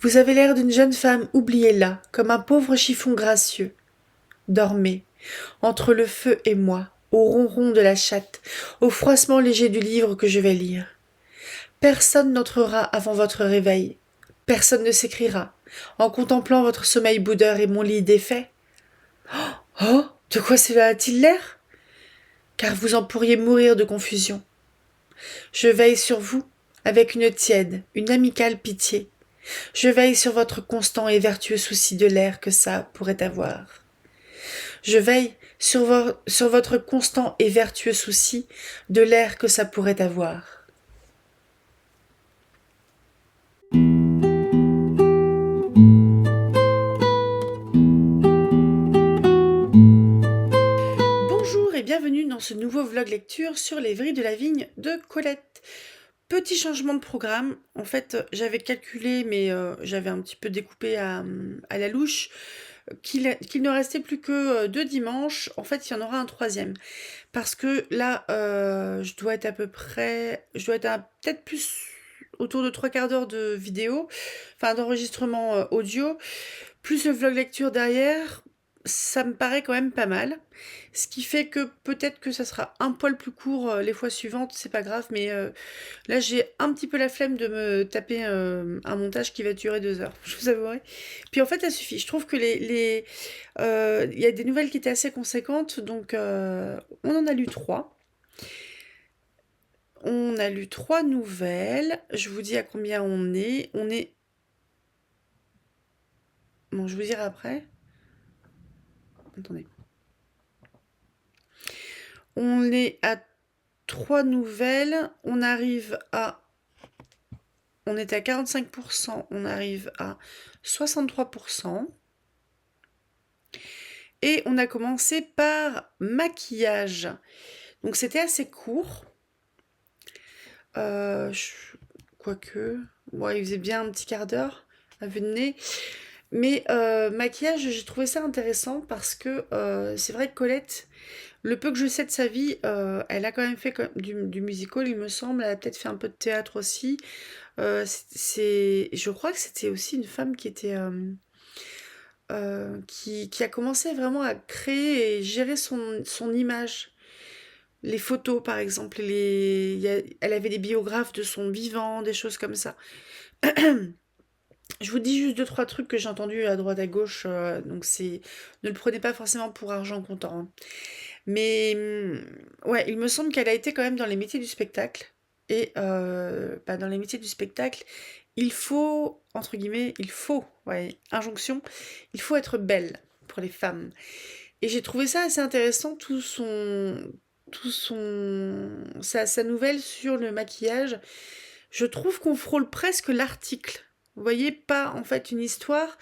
vous avez l'air d'une jeune femme oubliée là, comme un pauvre chiffon gracieux. Dormez, entre le feu et moi, au ronron de la chatte, au froissement léger du livre que je vais lire. Personne n'entrera avant votre réveil. Personne ne s'écriera, en contemplant votre sommeil boudeur et mon lit défait. Oh, de quoi cela a-t-il l'air? Car vous en pourriez mourir de confusion. Je veille sur vous, avec une tiède, une amicale pitié. Je veille sur votre constant et vertueux souci de l'air que ça pourrait avoir. Je veille sur votre constant et vertueux souci de l'air que ça pourrait avoir. Bonjour et bienvenue dans ce nouveau vlog lecture sur les vrilles de la vigne de Colette. Petit changement de programme, en fait j'avais calculé mais j'avais un petit peu découpé à la louche qu'il ne restait plus que 2 dimanches. En fait il y en aura un troisième parce que là je dois être peut-être plus autour de 3/4 d'heure de vidéo, enfin d'enregistrement audio, plus le vlog lecture derrière. Ça me paraît quand même pas mal. Ce qui fait que peut-être que ça sera un poil plus court les fois suivantes, c'est pas grave, mais là j'ai un petit peu la flemme de me taper un montage qui va durer 2 heures, je vous avouerai. Puis en fait ça suffit, je trouve que il y a des nouvelles qui étaient assez conséquentes, donc on en a lu 3. On a lu 3 nouvelles, je vous dis à combien on est. Bon, je vous dirai après. Attendez. On est à 3 nouvelles, on arrive à... On était à 45%, on arrive à 63%. Et on a commencé par maquillage. Donc c'était assez court. Quoique... Ouais, il faisait bien un petit quart d'heure à vue de nez. Mais maquillage, j'ai trouvé ça intéressant parce que c'est vrai que Colette, le peu que je sais de sa vie, elle a quand même fait du musical, il me semble. Elle a peut-être fait un peu de théâtre aussi. Je crois que c'était aussi une femme qui était... qui a commencé vraiment à créer et gérer son image. Les photos, par exemple, elle avait des biographes de son vivant, des choses comme ça. Je vous dis juste 2-3 trucs que j'ai entendus à droite à gauche, donc ne le prenez pas forcément pour argent comptant, hein. Mais ouais, il me semble qu'elle a été quand même dans les métiers du spectacle. Et dans les métiers du spectacle, il faut, entre guillemets, ouais, injonction, il faut être belle pour les femmes. Et j'ai trouvé ça assez intéressant, sa nouvelle sur le maquillage. Je trouve qu'on frôle presque l'article. Vous voyez, pas en fait une histoire,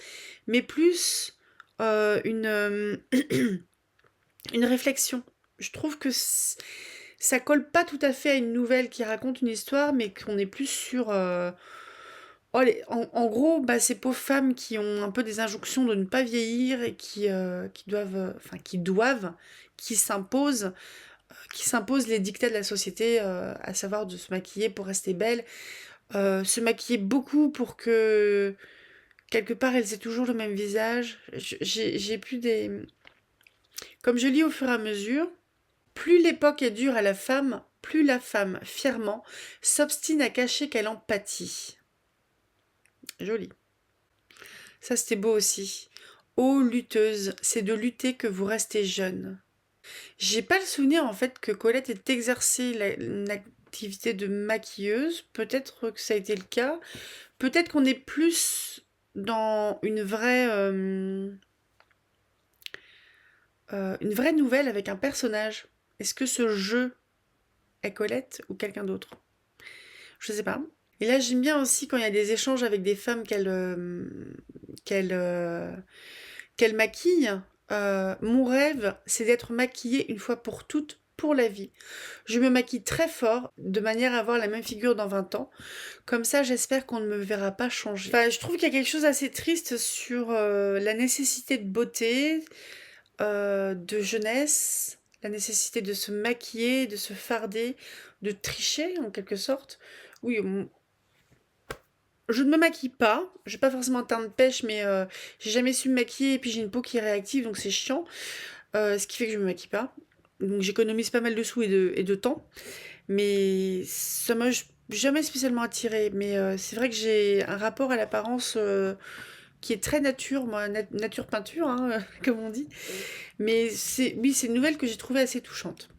mais plus une réflexion. Je trouve que ça colle pas tout à fait à une nouvelle qui raconte une histoire, mais qu'on est plus sur... en gros, ces pauvres femmes qui ont un peu des injonctions de ne pas vieillir et qui s'imposent les dictats de la société, à savoir de se maquiller pour rester belle, se maquiller beaucoup pour que quelque part elles aient toujours le même visage. J'ai plus des... Comme je lis au fur et à mesure, plus l'époque est dure à la femme, plus la femme, fièrement, s'obstine à cacher qu'elle en pâtit. Joli. Ça, c'était beau aussi. Ô lutteuse, c'est de lutter que vous restez jeune. J'ai pas le souvenir, en fait, que Colette ait exercé une activité de maquilleuse. Peut-être que ça a été le cas. Peut-être qu'on est plus dans une vraie nouvelle avec un personnage. Est-ce que ce jeu est Colette ou quelqu'un d'autre? Je sais pas. Et là, j'aime bien aussi quand il y a des échanges avec des femmes qu'elle qu'elle maquille. Mon rêve, c'est d'être maquillée une fois pour toutes pour la vie. Je me maquille très fort, de manière à avoir la même figure dans 20 ans. Comme ça, j'espère qu'on ne me verra pas changer. Enfin, je trouve qu'il y a quelque chose d'assez triste sur la nécessité de beauté, de jeunesse, la nécessité de se maquiller, de se farder, de tricher en quelque sorte. Oui, je ne me maquille pas, j'ai pas forcément un teint de pêche, mais j'ai jamais su me maquiller et puis j'ai une peau qui est réactive, donc c'est chiant, ce qui fait que je me maquille pas. Donc j'économise pas mal de sous et de temps, mais ça m'a jamais spécialement attiré. Mais c'est vrai que j'ai un rapport à l'apparence qui est très nature, moi, nature peinture, hein, comme on dit. Mais oui, c'est une nouvelle que j'ai trouvée assez touchante.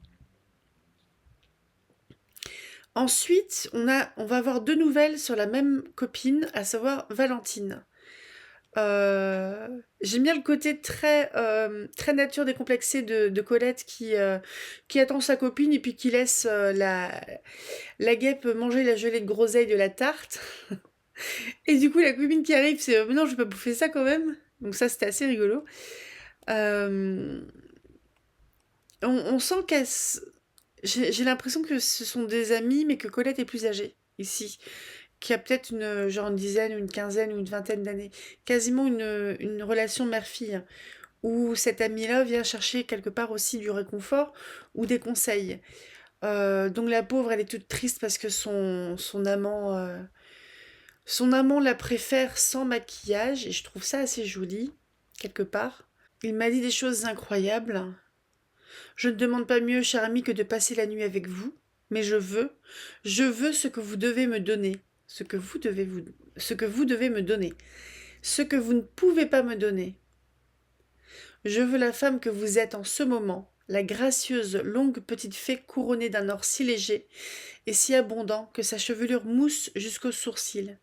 Ensuite, on va avoir deux nouvelles sur la même copine, à savoir Valentine. J'aime bien le côté très nature décomplexée de Colette qui attend sa copine et puis qui laisse la guêpe manger la gelée de groseille de la tarte. Et du coup, la copine qui arrive, c'est mais non, je vais pas bouffer ça quand même. Donc ça, c'était assez rigolo. Euh, on sent j'ai l'impression que ce sont des amis, mais que Colette est plus âgée ici, qui a peut-être une dizaine, une quinzaine ou une vingtaine d'années, quasiment une relation mère-fille, où cette amie-là vient chercher quelque part aussi du réconfort ou des conseils. Donc la pauvre, elle est toute triste parce que son amant la préfère sans maquillage, et je trouve ça assez joli, quelque part. Il m'a dit des choses incroyables. Je ne demande pas mieux, cher ami, que de passer la nuit avec vous, mais je veux ce que vous devez me donner, ce que vous devez me donner, ce que vous ne pouvez pas me donner. Je veux la femme que vous êtes en ce moment, la gracieuse, longue petite fée couronnée d'un or si léger et si abondant que sa chevelure mousse jusqu'aux sourcils.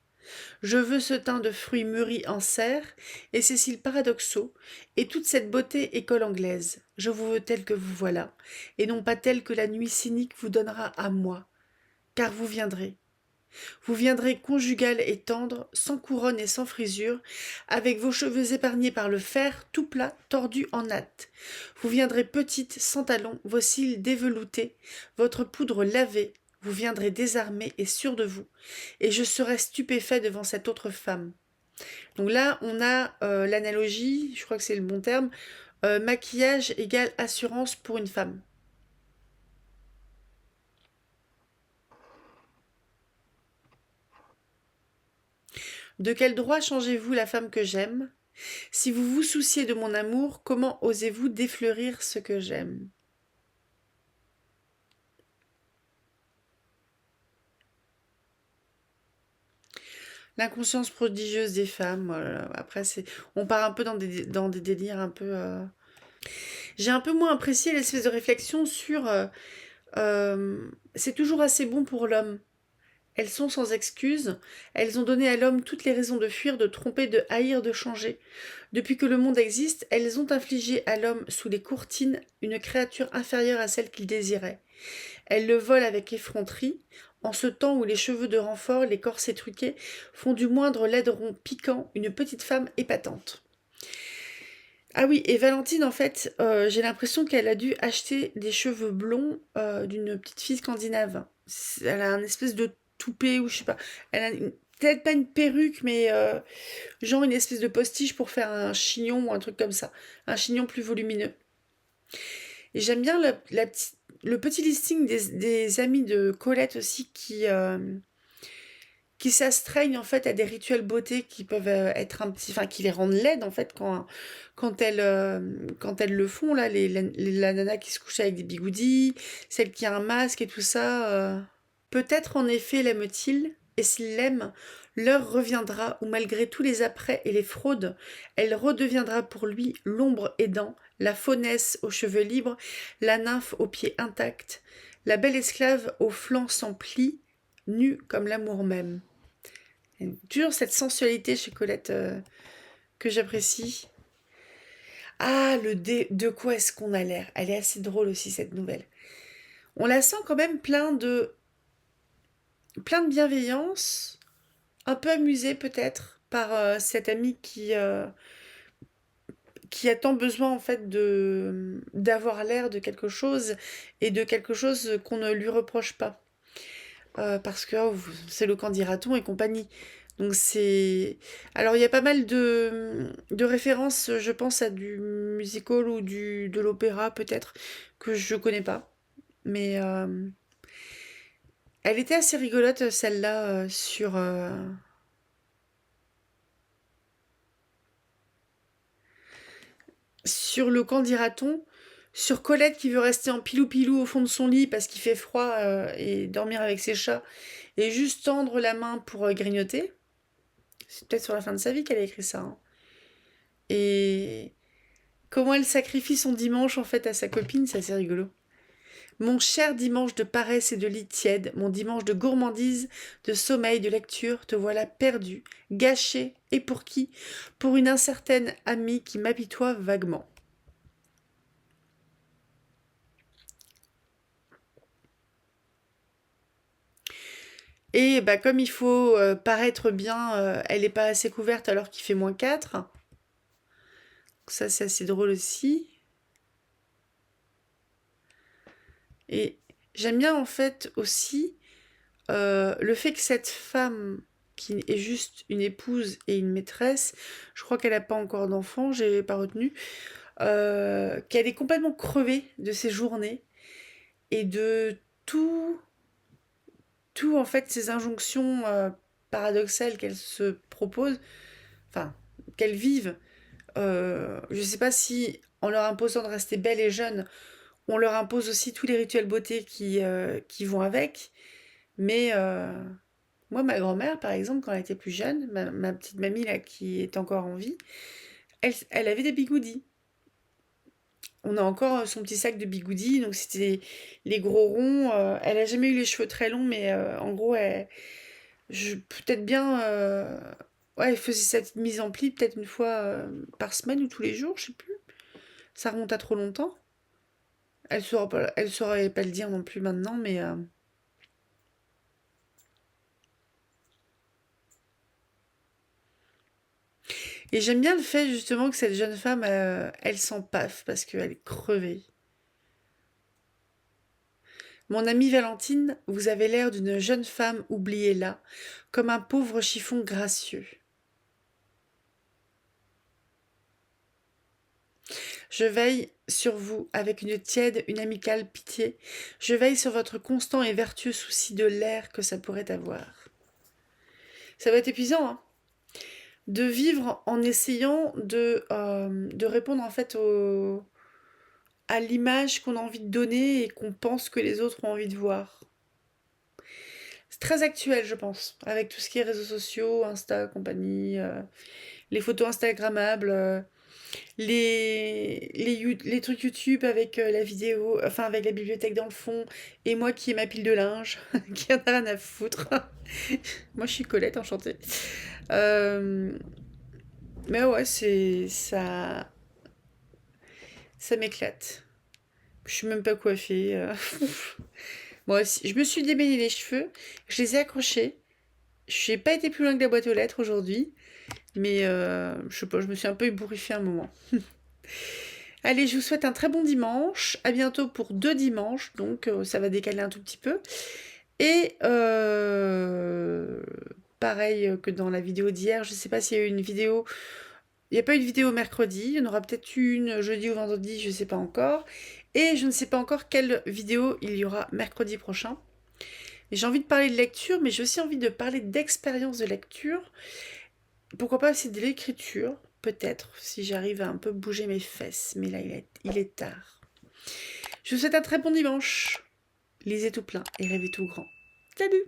Je veux ce teint de fruits mûris en serre, et ces cils paradoxaux, et toute cette beauté école anglaise. Je vous veux telle que vous voilà, et non pas telle que la nuit cynique vous donnera à moi. Car vous viendrez. Vous viendrez conjugal et tendre, sans couronne et sans frisure, avec vos cheveux épargnés par le fer, tout plat, tordu en natte. Vous viendrez petite, sans talons, vos cils déveloutés, votre poudre lavée. Vous viendrez désarmé et sûr de vous, et je serai stupéfait devant cette autre femme. Donc là, on a l'analogie, je crois que c'est le bon terme, maquillage égale assurance pour une femme. De quel droit changez-vous la femme que j'aime? Si vous vous souciez de mon amour, comment osez-vous défleurir ce que j'aime? L'inconscience prodigieuse des femmes. Oh là là. Après, on part un peu dans des délires un peu. J'ai un peu moins apprécié l'espèce de réflexion sur. C'est toujours assez bon pour l'homme. Elles sont sans excuse, elles ont donné à l'homme toutes les raisons de fuir, de tromper, de haïr, de changer. Depuis que le monde existe, elles ont infligé à l'homme sous les courtines une créature inférieure à celle qu'il désirait. Elles le volent avec effronterie, en ce temps où les cheveux de renfort, les corsets truqués, font du moindre laideron piquant une petite femme épatante. Ah oui, et Valentine, en fait, j'ai l'impression qu'elle a dû acheter des cheveux blonds d'une petite fille scandinave. Elle a un espèce de toupet ou je sais pas. Elle a peut-être pas une perruque, mais genre une espèce de postiche pour faire un chignon ou un truc comme ça. Un chignon plus volumineux. Et j'aime bien le petit listing des amis de Colette aussi qui s'astreignent en fait à des rituels beauté qui peuvent être un petit, enfin qui les rendent laides en fait quand elles le font là, la nana qui se couche avec des bigoudis, celle qui a un masque et tout ça. Peut-être en effet l'aime-t-il, et s'il l'aime, l'heure reviendra où malgré tous les apprêts et les fraudes, elle redeviendra pour lui l'ombre aidant, la faunesse aux cheveux libres, la nymphe aux pieds intacts, la belle esclave aux flancs sans plis, nue comme l'amour même. Il y a toujours cette sensualité chez Colette que j'apprécie. Ah, de quoi est-ce qu'on a l'air? Elle est assez drôle aussi cette nouvelle. On la sent quand même plein de plein de bienveillance, un peu amusé peut-être par cette amie qui a tant besoin en fait de d'avoir l'air de quelque chose et de quelque chose qu'on ne lui reproche pas. Parce que oh, c'est le candidaton et compagnie. Donc c'est... Alors il y a pas mal de références, je pense à du musical ou de l'opéra peut-être, que je connais pas. Mais elle était assez rigolote celle-là sur le candidaton, sur Colette qui veut rester en pilou-pilou au fond de son lit parce qu'il fait froid et dormir avec ses chats et juste tendre la main pour grignoter. C'est peut-être sur la fin de sa vie qu'elle a écrit ça, hein. Et comment elle sacrifie son dimanche en fait à sa copine, c'est assez rigolo. Mon cher dimanche de paresse et de lit tiède, mon dimanche de gourmandise, de sommeil, de lecture, te voilà perdu, gâché, et pour qui? Pour une incertaine amie qui m'apitoie vaguement. Et bah comme il faut paraître bien, elle n'est pas assez couverte alors qu'il fait -4. Ça c'est assez drôle aussi. Et j'aime bien en fait aussi le fait que cette femme qui est juste une épouse et une maîtresse, je crois qu'elle n'a pas encore d'enfant, j'ai pas retenu, qu'elle est complètement crevée de ses journées et de tout, tout en fait ces injonctions paradoxales qu'elle se propose, enfin qu'elle vive. Je sais pas si en leur imposant de rester belle et jeune, on leur impose aussi tous les rituels beauté qui vont avec, mais moi, ma grand-mère, par exemple, quand elle était plus jeune, ma petite mamie là qui est encore en vie, elle avait des bigoudis. On a encore son petit sac de bigoudis, donc c'était les gros ronds. Elle a jamais eu les cheveux très longs, mais en gros, peut-être bien. Ouais, elle faisait cette mise en pli peut-être une fois par semaine ou tous les jours, je sais plus. Ça remonte à trop longtemps. Elle saurait pas le dire non plus maintenant, mais et j'aime bien le fait justement que cette jeune femme, elle s'en paffe parce qu'elle est crevée. Mon amie Valentine, vous avez l'air d'une jeune femme oubliée là, comme un pauvre chiffon gracieux. Je veille sur vous avec une tiède, une amicale pitié. Je veille sur votre constant et vertueux souci de l'air que ça pourrait avoir. Ça va être épuisant, hein, de vivre en essayant de répondre en fait à l'image qu'on a envie de donner et qu'on pense que les autres ont envie de voir. C'est très actuel, je pense, avec tout ce qui est réseaux sociaux, Insta, compagnie, les photos Instagrammables, les trucs YouTube avec la vidéo, enfin avec la bibliothèque dans le fond, et moi qui ai ma pile de linge, qui en a rien à foutre. Moi je suis Colette, enchantée. Euh, mais ouais, ça m'éclate. Je suis même pas coiffée. Moi aussi, je me suis démêlé les cheveux, je les ai accrochés. Je n'ai pas été plus loin que la boîte aux lettres aujourd'hui, mais je sais pas, je me suis un peu ébouriffée un moment. Allez, je vous souhaite un très bon dimanche. À bientôt pour 2 dimanches, donc ça va décaler un tout petit peu. Et pareil que dans la vidéo d'hier, je ne sais pas s'il y a eu une vidéo. Il n'y a pas eu de vidéo mercredi, il y en aura peut-être une jeudi ou vendredi, je ne sais pas encore. Et je ne sais pas encore quelle vidéo il y aura mercredi prochain. J'ai envie de parler de lecture, mais j'ai aussi envie de parler d'expérience de lecture. Pourquoi pas aussi de l'écriture, peut-être, si j'arrive à un peu bouger mes fesses. Mais là, il est tard. Je vous souhaite un très bon dimanche. Lisez tout plein et rêvez tout grand. Salut!